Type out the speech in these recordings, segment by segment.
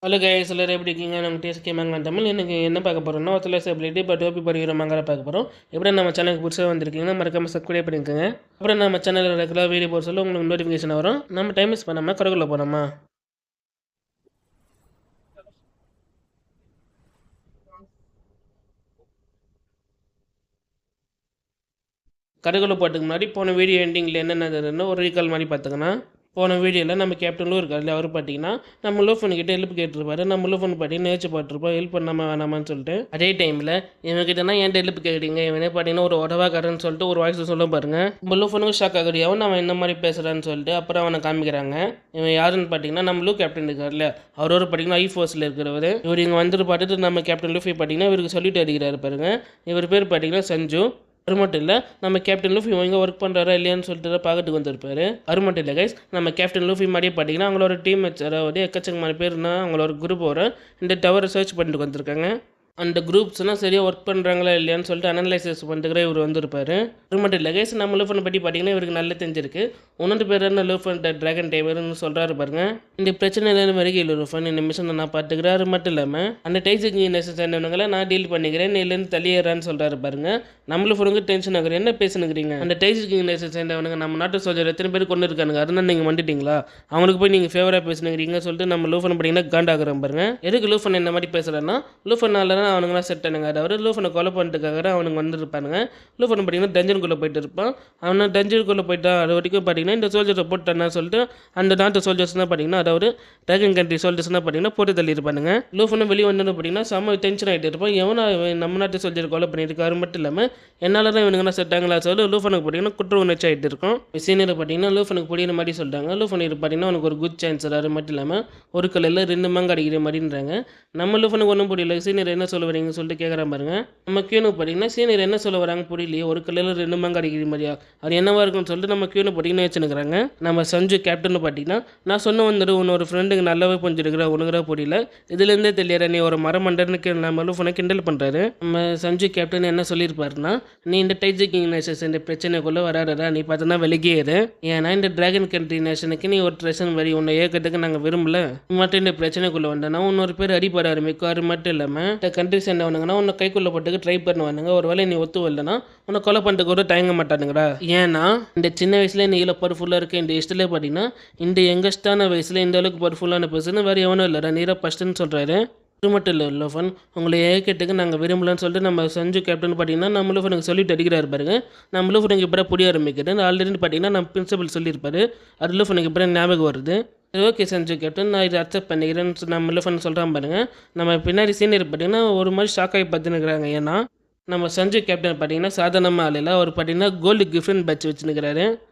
Hello guys, எல்லாரும் எப்படி இருக்கீங்க? நம்ம டிஎஸ்கே மேங்கா தமிழ். எனக்கு என்ன பார்க்க போகிறோம்னா, ஒருத்தர் எபிலிட்டி பட் ஓபி படிக்கிற மேங்கா பார்க்க போகிறோம். எப்படி நம்ம சேனலுக்கு புதுசாக வந்திருக்கீங்கன்னா மறக்காம சப்ஸ்கிரைப் பண்ணிக்கோங்க. அப்புறம் நம்ம சேனலில் ரெகுலர் வீடியோ போட சொல்ல உங்களுக்கு நோட்டிஃபிகேஷன் வரும். நம்ம டைம் மிஸ் பண்ணாமல் கடைக்குள்ளே போகிறோமா? கடைக்குள்ளே போகிறதுக்கு முன்னாடி போன வீடியோ எண்டிங்கில் என்னென்ன ஒரு ரீகால் மாதிரி பார்த்துக்கன்னா, போன வீடியோவில் நம்ம கேப்டனும் இருக்காரு. அவர் பார்த்தீங்கன்னா நம்ம லோஃபனுக்கிட்ட ஹெல்ப் கேட்டிருப்பாரு. நம்ம லோஃபன் பார்த்தீங்கன்னா நேச்சு பார்த்துருப்போம் ஹெல்ப் பண்ணாமல் வேணாமான்னு சொல்லிட்டு. அதே டைமில் இவன்கிட்டனா என்கிட்ட ஹெல்ப் கேட்குறீங்க, இவனே பார்த்தீங்கன்னா ஒரு உடவாக்காரன்னு சொல்லிட்டு ஒரு வாய்ஸ் சொல்ல பாருங்க. நம்ம லோஃபனுக்கும் ஷாக் ஆகுது, அவன் அவன் இந்த மாதிரி பேசுகிறான்னு சொல்லிட்டு. அப்புறம் அவனை காமிக்கிறாங்க. இவன் யாருன்னு பார்த்தீங்கன்னா நம்ம லூ கேப்டன் இருக்கார்ல, அவரோட பார்த்தீங்கன்னா ஐஃபோர்ஸில் இருக்கிறவர். இவர் இங்கே வந்துட்டு பார்த்துட்டு நம்ம கேப்டன் லூஃபி பார்த்தீங்கன்னா இவருக்கு சொல்லிட்டு அடிக்கிறாரு பாருங்க. இவர் பேர் பார்த்தீங்கன்னா சஞ்சு. அது மட்டும் இல்லை, நம்ம கேப்டன் லூஃபி இங்கே ஒர்க் பண்ணுறாரா இல்லையான்னு சொல்லிட்டு பார்க்கறதுக்கு வந்திருப்பாரு. அது மட்டும் இல்லை கைஸ், நம்ம கேப்டன் லூஃபி மாதிரியே பார்த்தீங்கன்னா அவங்களோட டீம் மேட்ச், அதாவது எக்கச்சக்கமான பேர்னா அவங்களோட குரூப்போட இந்த டவரை சர்ச் பண்ணிட்டு வந்திருக்காங்க. அந்த குரூப்ஸ்னால் சரியாக ஒர்க் பண்ணுறாங்களா இல்லையான்னு சொல்லிட்டு அனலைசிஸ் பண்ணுறதுக்கு இவர் வந்திருப்பார். அது மட்டும் இல்லை கைஸ், நம்ம லூஃபனை பற்றி பார்த்தீங்கன்னா இவருக்கு நல்லா தெரிஞ்சிருக்கு. உன்னோட பேர் என்ன லூஃபன் ட்ராகன் டைமர்னு சொல்கிறாரு பாருங்க. இந்த பிரச்சனை வரைக்கும் இல்லை லூஃபன், இந்த மிஷன் நான் பார்த்துக்கிறேன். அது மட்டும் இல்லாமல் அந்த டைசிக் நேஷன் சேர்ந்தவங்களை நான் டீல் பண்ணிக்கிறேன், நீ இல்லைன்னு தள்ளிடுறான்னு சொல்கிறாரு பாருங்க. நம்ம லூஃபனுக்கு டென்ஷன் ஆகுது, என்ன பேசுனுக்கிறீங்க? அந்த டைசிக் நேஷன் சேர்ந்தவனுங்க நம்ம நாட்டு சோல்ஜர் எத்தனை பேர் கொண்டு இருக்கானுங்க, அதனால் நீங்கள் வந்துட்டீங்களா? அவங்களுக்கு போய் நீங்கள் ஃபேவராக பேசுனுங்கிறீங்க சொல்லிட்டு நம்ம லூஃபன் பார்த்தீங்கன்னா காண்டாகிறோம் பாருங்க. எதுக்கு லூஃபன் இந்த மாதிரி பேசுகிறேன்னா, லூஃபனால அவனுங்களாம் செட் ஆனுங்க. அதாவது லூஃபனை கொலை பண்ணிட்டுக்காக அவனுங்க வந்துருப்பானுங்க. லூஃபன் பார்த்தீங்கன்னா டஞ்சனுக்குள்ளே போயிட்டு இருப்பான். அவனை டஞ்சனுக்குள்ளே போயிட்டா அது வரைக்கும் பார்த்தீங்கன்னா இந்த சோல்ஜர்ஸை போட்டான்னு சொல்லிட்டு அந்த நாட்டு சோல்ஜர்ஸ் தான் பார்த்தீங்கன்னா, அதாவது ட்ராகன் கண்ட்ரி சோல்ஜர்ஸ்னால் பார்த்தீங்கன்னா போட்டு தள்ளி இருப்பானுங்க. லூஃபனை வெளியே வந்து பார்த்தீங்கன்னா செம்ம டென்ஷன் ஆகிட்டு இருப்பான். எவனா நம்ம நாட்டு சோல்ஜர் கொலை பண்ணியிருக்காரு மட்டும் இல்லாமல் என்னால் தான் இவனுங்க செட் ஆங்களா சொல்லி லூஃபனுக்கு பார்த்தீங்கன்னா குற்ற உணர்ச்சி ஆகிட்டு இருக்கும். சீனியர் பார்த்தீங்கன்னா லூஃபனுக்கு புரியுற மாதிரி சொல்கிறாங்க. லூஃபன் பார்த்தீங்கன்னா அவனுக்கு ஒரு குட் சான்ஸ், அது மட்டும் இல்லாமல் ஒரு கல்லில் 2 மாங்க அடிக்கிற மாதிரின்றாங்க. நம்ம லூஃபனுக்கு ஒன்றும் புரியல. சீனியர் என்ன சொல்ல வரீங்க சொல்லிட்டு கேட்குறேன் பாருங்க. நம்ம கியூனு பார்த்தீங்கன்னா சீனியர் என்ன சொல்ல வராங்க புரியலையே, ஒரு கல்லில் 2 மாங்க அடிக்கிற மாதிரியா, அது என்னவா இருக்குன்னு சொல்லிட்டு நம்ம கியூனு பார்த்தீங்கன்னா வச்சுருக்கிறாங்க. நம்ம சஞ்சு கேப்டன் பார்த்தீங்கன்னா நான் சொன்ன வந்துடு உன்னோட ஃப்ரெண்டுக்கு நல்லாவே புரிஞ்சிருக்கிற உனக்குறா புரியல, இதுலேருந்தே தெரியற நீ ஒரு மரமண்டனுக்கு நம்ம லூஃபனை கிண்டல் பண்ணுறாரு. நம்ம சஞ்சு கேப்டன் என்ன சொல்லியிருப்பாருன்னா, நீ இந்த டைஜிக் நேஷன்ஸ் இந்த பிரச்சனைக்குள்ளே வராதடா, நீ பார்த்தோன்னா வெளியேறு. ஏன்னா இந்த டிராகன் கண்ட்ரி நேஷனுக்கு நீ ஒரு ட்ரெஷன் வரி உன்னை ஏற்கிறதுக்கு நாங்கள் விரும்பல. மட்டும் இந்த பிரச்சனைக்குள்ளே வந்தோன்னா இன்னொரு பேர் அடிப்பட ஆரம்பிக்கும். அது மட்டும் இல்லாமல் இந்த கண்ட்ரி சேர்ந்தவனுங்கன்னா உன்னை கைக்குள்ளே போட்டுக்கு ட்ரை பண்ணுவானுங்க. ஒரு வேளை நீ ஒத்து வரலன்னா உன்னை கொலை பண்ணிட்டு கூட தயங்க மாட்டானுங்கடா. ஏன்னா இந்த சின்ன வயசுல நீ இவ்வளோ பவர்ஃபுல்லாக இருக்க, இந்த இஷ்டில் பார்த்தீங்கன்னா இந்த யங்கஸ்டான வயசில் இந்த அளவுக்கு பவர்ஃபுல்லான பர்சன் வேறு எவனும் இல்லைடா, நீரா ஃபஸ்ட்டுன்னு சொல்கிறாரு. இது மட்டும் இல்லை லோஃபன், உங்களை ஏற்கிறதுக்கு நாங்கள் விரும்பலன்னு சொல்லிட்டு நம்ம சஞ்சு கேப்டன் பார்த்தீங்கன்னா நம்ம லூஃபனுக்கு சொல்லிட்டு அடிக்கிறாரு பாருங்க. நம்ம லூஃபனுக்கு இப்போ புரிய ஆரம்பிக்குது. ஆல்ரெடி பார்த்தீங்கன்னா நம்ம பிரின்சிபல் சொல்லியிருப்பாரு, அது லூஃபனுக்கு இப்போ ஞாபகம் வருது. ஓகே சஞ்சு கேப்டன், நான் இதை அக்செப்ட் பண்ணிக்கிறேன்னு நம்ம லூஃபன் சொல்கிறான் பாருங்க. நம்ம பின்னாடி சீனியர் பார்த்தீங்கன்னா ஒரு மாதிரி ஷாக் ஆகி பார்த்துன்னுக்குறாங்க. ஏன்னா நம்ம சஞ்சு கேப்டன் பார்த்தீங்கன்னா சாதாரணமாக ஆளில் அவர் பார்த்தீங்கன்னா கோல்டு கிஃப்டன் பேட்ச் வச்சுன்னுக்கிறாரு.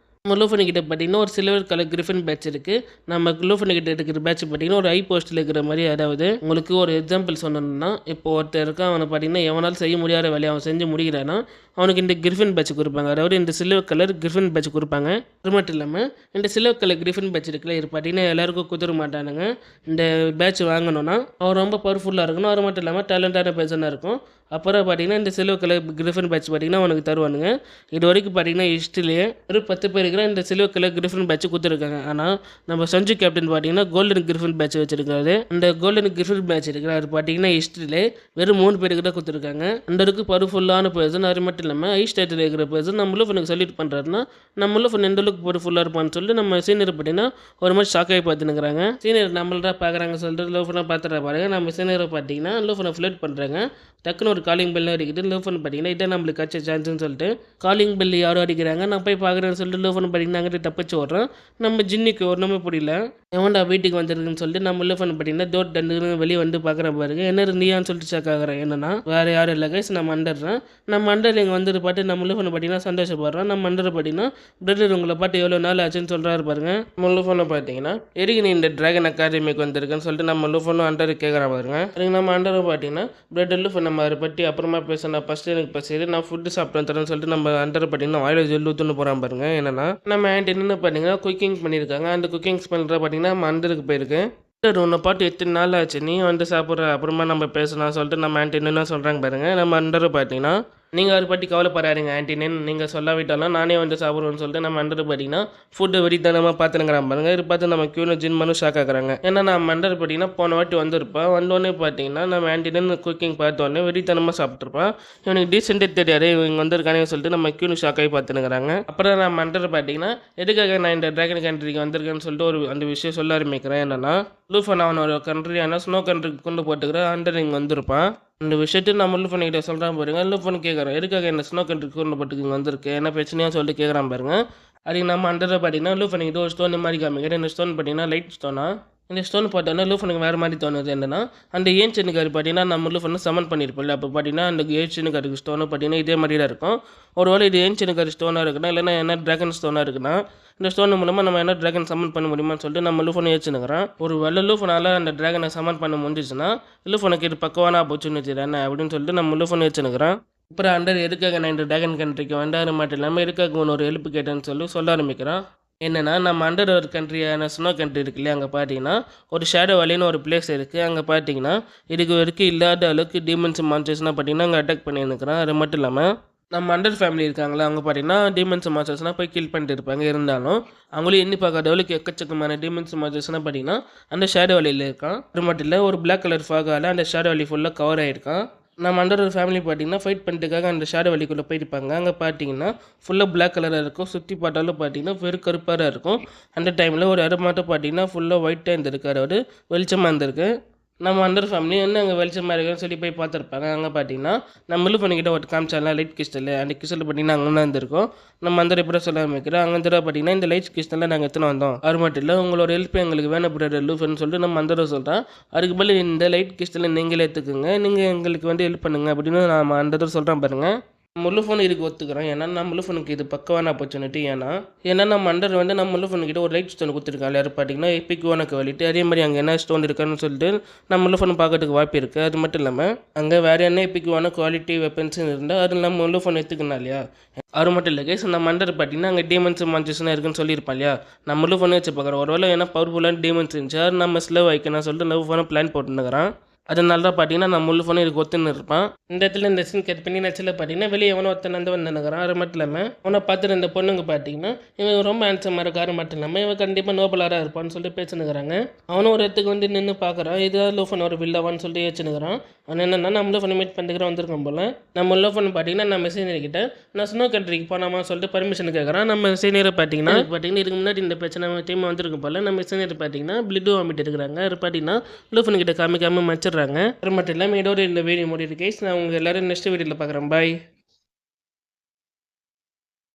நம்ம லூஃபனுக்கிட்ட பார்த்தீங்கன்னா ஒரு சில்வர் கலர் கிரிஃபன் பேட்ச் இருக்குது. நம்ம லூஃபனுக்கிட்ட இருக்கிற பேட்ச் பார்த்தீங்கன்னா ஒரு ஐ போஸ்ட்டில் இருக்கிற மாதிரி. அதாவது உங்களுக்கு ஒரு எக்ஸாம்பிள் சொன்னோம்னா, இப்போ ஒருத்தர் இருக்கான், அவனை பார்த்தீங்கன்னா எவனால் செய்ய முடியாத வேலையை அவன் செஞ்சு முடிக்கிறான்னா அவனுக்கு இந்த கிரிஃபன் பேட்ச் கொடுப்பாங்க. அதாவது இந்த சில்வர் கலர் கிரிஃபன் பேட்ச் கொடுப்பாங்க. அது மட்டும் இல்லாமல் இந்த சில்வர் கலர் கிரிஃபன் பேட்ச் இருக்குல்ல, இது பார்த்தீங்கன்னா எல்லாருக்கும் குதிர மாட்டானுங்க. இந்த பேட்ச் வாங்கணும்னா அவன் ரொம்ப பவர்ஃபுல்லாக இருக்கணும். அது மட்டும் இல்லாமல் டேலண்டான பர்சனாக இருக்கும். அப்புறம் பார்த்தீங்கன்னா இந்த சில்வர் கலர் கிரிஃபன் பேட்ச் பார்த்தீங்கன்னா அவனுக்கு தருவானுங்க. இது வரைக்கும் பார்த்தீங்கன்னா ஹிஸ்ட்ரியிலேயே ஒரு 10 பேருக்கு இந்த சில்வர் கலர் கிரிஃபன் பேட்ச் கொடுத்துருக்காங்க. ஆனால் நம்ம சஞ்சு கேப்டன் பார்த்தீங்கன்னா கோல்டன் கிரிஃபன் பேட்ச் வச்சிருக்காரு. அந்த கோல்டன் கிரிஃபன் பேட்ச் இருக்கிற அது பார்த்தீங்கன்னா ஹிஸ்ட்ரியிலே வெறும் 3 பேருக்கு தான் கொடுத்துருக்காங்க. அந்தருக்கு பவர்ஃபுல்லான பர்சன். அது மட்டும் இல்லாமல் ஹை ஸ்டேட்டில் இருக்கிற பர்சன் நம்ம லூஃபனுக்கு சொல்லிட்டு பண்ணுறாருன்னா நம்ம லூஃபன் எந்த அளவுக்கு பவர்ஃபுல்லாக இருப்பான்னு சொல்லிட்டு நம்ம சீனியர் பார்த்தீங்கன்னா ஒரு மாதிரி ஷாக் ஆகி பார்த்துனுக்குறாங்க. சீனியர் நம்மள்டா பார்க்குறாங்க சொல்லிட்டு லூஃபனாக பார்த்துட்டு பாருங்க. நம்ம சீனியரை பார்த்தீங்கன்னா லூஃபனை ஃப்ளட் பண்ணுறாங்க. டக்குன்னு ஒரு காலிங் பெல் அடிக்கிட்டு லூஃபன் பார்த்தீங்கன்னா இதான் நம்மளுக்கு கட்ச சான்ஸ்னு சொல்லிட்டு காலிங் பெல் யாரும் அடிக்கிறாங்க. நான் போய் பார்க்குறேன்னு சொல்லிட்டு லூஃபன் பார்த்தீங்கன்னா அங்கிட்ட தப்பிச்சு ஓடுறோம். நம்ம ஜின்னிக்கு ஒன்றுமே புரியல, எவன்டா வீட்டுக்கு வந்துருக்குன்னு சொல்லிட்டு நம்ம லூஃபன் பார்த்தீங்கன்னா டோர் டன்னு வெளியே வந்து பார்க்குற பாருங்க. என்ன நீயான்னு சொல்லிட்டு ஷாக் ஆகிறேன். என்னன்னா வேறு யாரும் இல்லை கைஸ், நம்ம அண்டர்றேன். நம்ம அண்டர் இங்கே வந்துட்டு பாட்டு நம்ம லூஃபனை பார்த்தீங்கன்னா சந்தோஷப்படுறோம். நம்ம அண்டரை பார்த்தீங்கன்னா பிரதர் உங்களை பாட்டு எவ்வளோ நாள் ஆச்சுன்னு சொல்கிறாரு பாருங்க. நம்ம லூஃபனை பார்த்தீங்கன்னா எதுக்கு நீ இந்த டிராகன் அகாடமிக்கு வந்திருக்குன்னு சொல்லிட்டு நம்ம லூஃபனும் அண்டர் கேட்குற பாருங்க. அதுக்கு நம்ம அண்டரை பார்த்தீங்கன்னா பிரதர் லூஃபன் நம்ம அதை பற்றி அப்புறமா பேசணும், ஃபஸ்ட்டு எனக்கு பசிடு, நான் ஃபுட்டு சாப்பிட்டு தரேன்னு சொல்லிட்டு நம்ம அண்டர் பார்த்தீங்கன்னா வாயில ஜெல் ஊற்றுன்னு போகிறான் பாருங்க. என்னன்னா நம்ம ஆண்ட் என்னென்னு பார்த்தீங்கன்னா குக்கிங் பண்ணியிருக்காங்க. அந்த குக்கிங் ஸ்மெல்ற பார்த்தீங்கன்னா நம்ம அண்டருக்கு போயிருக்கு. உன்னை பாட்டு எத்தனை நாள் ஆச்சு நீ வந்து சாப்பிட்ற, அப்புறமா நம்ம பேசலாம் சொல்லிட்டு நம்ம ஆண்ட் என்னென்ன சொல்கிறாங்க பாருங்க. நம்ம அண்டரை பார்த்தீங்கன்னா நீங்கள் அவரை பற்றி கவலைப்படாதீங்க ஆன்ட்டினேன்னு நீங்கள் சொல்லாவிட்டாலும் நானே வந்து சாப்பிடுவேன்னு சொல்லிட்டு நம்ம அண்டர் பார்த்தீங்கன்னா ஃபுட்டு வெறித்தனமாக பார்த்துனுங்கிறான் பாருங்க. இது பார்த்து நம்ம கியூனு ஜின் மனு ஷாக் ஆகுறாங்க. ஏன்னா நம்ம அண்டர் பார்த்தீங்கன்னா போன வாட்டி வந்திருப்பான். வந்தோடனே பார்த்தீங்கன்னா நம்ம ஆன்ட்டினேன் குக்கிங் பார்த்தோன்னே வெறித்தனமாக சாப்பிட்ருப்பான். இவனுக்கு டீசென்ட்டே தெரியாது இவங்க வந்திருக்கானே சொல்லிட்டு நம்ம கியூனு ஷாக் ஆகி பார்த்துனுங்கிறாங்க. அப்புறம் நம்ம அண்டர் பார்த்தீங்கன்னா எதுக்காக நான் இந்த டிராகன் கண்ட்ரிக்கு வந்திருக்கேன்னு சொல்லிட்டு அந்த விஷயம் சொல்ல ஆரம்பிக்கிறேன். என்னன்னா லூஃபன் அவனோட கண்ட்ரியான ஸ்னோ கண்ட்ரிக்கு கொண்டு போட்டுக்கிற அண்டர் இங்கே வந்திருப்பான். இந்த விஷயத்தை நம்ம லூஃபன் கிட்ட சொல்கிறான் பாருங்க. லூஃபன் கேட்குறான் எதுக்காக என்ன ஸ்னோ கண்ட்ரிக்கு கொண்டு போட்டுக்கு இங்கே வந்திருக்கு என்ன பிரச்சனையாக சொல்லிட்டு கேட்குறான் பாருங்க. அதுக்கு நம்ம அண்டரை பார்த்தீங்கன்னா லூஃபன் கிட்ட ஒரு ஸ்டோன் மாதிரி காமிக்கிறேன். இந்த ஸ்டோன் பார்த்தீங்கன்னா லைட் ஸ்டோனா. இந்த ஸ்டோன் பார்த்தோன்னா லூஃபனுக்கு வேறு மாதிரி தோணுது. என்னன்னா அந்த ஏன்சினுக்காரு பார்த்தீங்கன்னா நம்ம லூஃபன் சமன் பண்ணியிருப்போம்ல. அப்போ பார்த்தீங்கன்னா அந்த ஏன்சினுக்காருக்கு ஸ்டோனு பார்த்தீங்கன்னா இதே மாதிரி தான் இருக்கும். ஒருவேளை இது ஏன்சினுக்காரு ஸ்டோனாக இருக்குன்னா இல்லைன்னா என்ன டிராகன் ஸ்டோனாக இருக்குன்னா இந்த ஸ்டோன் மூலமாக நம்ம என்ன டிராகன் சமன் பண்ண முடியுமான்னு சொல்லிட்டு நம்ம லூஃபனை ஏச்சுனுக்கிறோம். ஒரு வேளை லூஃபனால் அந்த டிராகனை சமன் பண்ண முடிஞ்சிச்சுன்னா லூஃபனுக்கு இது பக்கவான ஆப்பர்ச்சுனிட்டி தானே அப்படின்னு சொல்லிட்டு நம்ம லூஃபனை ஏச்சுனுக்கிறோம். அப்புறம் அண்டர் எதுக்காக நான் இந்த டிராகன் கண்ட்ரிக்கு வந்தாரு மட்டும் இல்லாமல் எதுக்காக ஒன்று ஒரு ஹெல்ப் கேட்டேன்னு சொல்ல ஆரம்பிக்கிறான். என்னென்னா நம்ம அண்டர் ஒரு கண்ட்ரியான ஸ்னோ கண்ட்ரி இருக்கு இல்லையா, அங்கே பார்த்தீங்கன்னா ஒரு ஷேடோ வேலின்னு ஒரு பிளேஸ் இருக்குது. அங்கே பார்த்தீங்கன்னா இதுக்கு வரைக்கும் இல்லாத அளவுக்கு டீமன்ஸ் மான்ஸ்டர்ஸ்னால் பார்த்தீங்கன்னா அங்கே அட்டாக் பண்ணியிருக்கிறேன். அது மட்டும் இல்லாமல் நம்ம அண்டர் ஃபேமிலி இருக்காங்களா அவங்க பார்த்தீங்கன்னா டீமன்ஸ் மான்ஸ்டர்ஸ்னால் போய் கில் பண்ணிட்டு இருப்பாங்க. இருந்தாலும் அவங்களும் எண்ணி பார்க்காத அளவுக்கு எக்கச்சக்கமான டீமன்ஸ் மான்ஸ்டர்ஸ்னால் பார்த்தீங்கன்னா அந்த ஷேடோ வேலியில் இருக்கான். அது மட்டும் இல்லை ஒரு பிளாக் கலர் ஃபாகால் அந்த ஷேடோ வேலி ஃபுல்லாக கவர் ஆகிருக்கான். நம்ம அண்டர் ஒரு ஃபேமிலி பார்த்தீங்கன்னா ஃபைட் பண்ணிட்டுக்காக அந்த ஷேடோ வேலிக்குள்ளே போயிருப்பாங்க. அங்கே பார்த்தீங்கன்னா ஃபுல்லாக பிளாக் கலராக இருக்கும். சுற்றி பார்த்தாலும் பார்த்தீங்கன்னா வெறும் கருப்பாக இருக்கும். அந்த டைமில் ஒரு மட்டும் பார்த்தீங்கன்னா ஃபுல்லாக ஒயிட்டாக இருந்திருக்காரு. அவர் வெளிச்சமாக இருந்திருக்கு. நம்ம அண்டர் ஃபேமிலி என்ன அங்கே வெளிச்சமாக இருக்குன்னு சொல்லி போய் பார்த்துருப்பாங்க. அங்கே பார்த்தீங்கன்னா நம்ம பண்ணிக்கிட்ட ஒரு காமிச்சாலாம் லைட் கிறிஸ்டல். அந்த கிறிஸ்டல் பார்த்தீங்கன்னா அங்கே தான் இருந்திருக்கும். நம்ம அந்த எப்படி சொல்ல ஆரம்பிக்கிறோம். அங்கே வந்து பார்த்தீங்கன்னா இந்த லைட் கிறிஸ்டலில் நாங்கள் எத்தனை வந்தோம் அது மட்டும் இல்லை உங்களோட ஹெல்ப் எங்களுக்கு வேணும் பிரதர் லூஃபன்னு சொல்லிட்டு நம்ம அந்த சொல்கிறோம். அதுக்கு பதில் இந்த லைட் கிறிஸ்டலை நீங்களே எடுத்துக்கோங்க, நீங்கள் எங்களுக்கு வந்து ஹெல்ப் பண்ணுங்க அப்படின்னு நம்ம அந்த சொல்கிறோம் பாருங்கள். முல்லுஃபோன் இதுக்கு ஒத்துக்கிறோம். ஏன்னா நம்ம முல்லுஃபோனுக்கு இது பக்கவான ஆப்பர்ச்சுனிட்டி. ஏன்னா நம்ம அண்டர் வந்து நம்ம முல்லுஃபோனுக்கிட்ட ஒரு லைட் ஸ்டோன் கொடுத்துருக்காங்க. யார் பார்த்தீங்கன்னா எப்பிக்குவானுக்கு வலிட்டு அதே மாதிரி அங்கே என்ன ஸ்டோன் இருக்கான்னு சொல்லிட்டு நம்ம முல்லுஃபோன் பார்க்கறதுக்கு வாய்ப்பு இருக்குது. அது மட்டும் இல்லாமல் அங்கே வேறு என்ன எப்பிக்குவான குவாலிட்டி வெப்பன்ஸ்னு இருந்தால் அது நம்ம முல்லுஃபோன் எடுத்துக்கணும் இல்லையா. அது மட்டும் இல்லை கேஸ் நம்ம அண்டர் பார்த்தீங்கன்னா அங்கே டீமன்ஸ் மான்ஸ்டர்ஸ்லாம் இருக்குன்னு சொல்லியிருப்பான் இல்லையா. நம்ம முல்லுஃபோனே வச்சு பார்க்குறோம். ஒருவேளை ஏன்னா பவர்ஃபுல்லான டீமன்ஸ் இருந்துச்சு அது நம்ம ஸ்லோ வைக்கணும்னு சொல்லிட்டு முல்லுஃபோனை பிளான் போட்டுருக்கிறோம். அதனால தான் பார்த்தீங்கன்னா நான் முல்லுஃபோனும் இதுக்கு ஒத்துன்னு இருப்பான். இந்த இடத்துல இந்த சீன் கட் பண்ணி நச்சில் பார்த்தீங்கன்னா வெளியே எவனோ ஒருத்தன் வந்து வந்துனுக்கிறான். அது மட்டும் இல்லாமல் அவனை பார்த்துட்டு இந்த பொண்ணுங்க பார்த்தீங்கன்னா இவன் ரொம்ப ஹேண்ட்ஸமாக இருக்க. அது மட்டும் இல்லாமல் இவன் கண்டிப்பாக நோபலாராக இருப்பான்னு சொல்லிட்டு பேச்சுனுக்கிறாங்க. அவனும் ஒரு இடத்துக்கு வந்து நின்று பார்க்குறான். இதுதான் லூஃபன் ஒரு வில்லவான்னு சொல்லிட்டு ஏச்சுனுக்கிறான். அவன் என்னென்னா நம்ம லூஃபனை மீட் பண்ணிக்கிறோம் வந்திருக்கோம் போல். நம்ம லூஃபன் பார்த்தீங்கன்னா நம்ம சீனியர்கிட்ட நான் ஸ்னோ கண்ட்ரிக்கு போனாமா சொல்லிட்டு பர்மிஷன் கேட்குறான். நம்ம சீனியரை பார்த்தீங்கன்னா இதுக்கு முன்னாடி இந்த பிரச்சனை டைம் வந்திருக்கும் போல். நம்ம சீனியர் பார்த்தீங்கன்னா பிளட் வாமிட் இருக்கிறாங்க. அது பார்த்தீங்கன்னா லூஃபன் கிட்ட காமிக்காமல் மச்சிடுறாங்க. அது மட்டும் இல்லாமல் இதோட இந்த வீடியோ முடியுது கைஸ். நான் உங்கள் எல்லோரும் நெக்ஸ்ட் வீடியோவில் பார்க்குறேன். பாய்.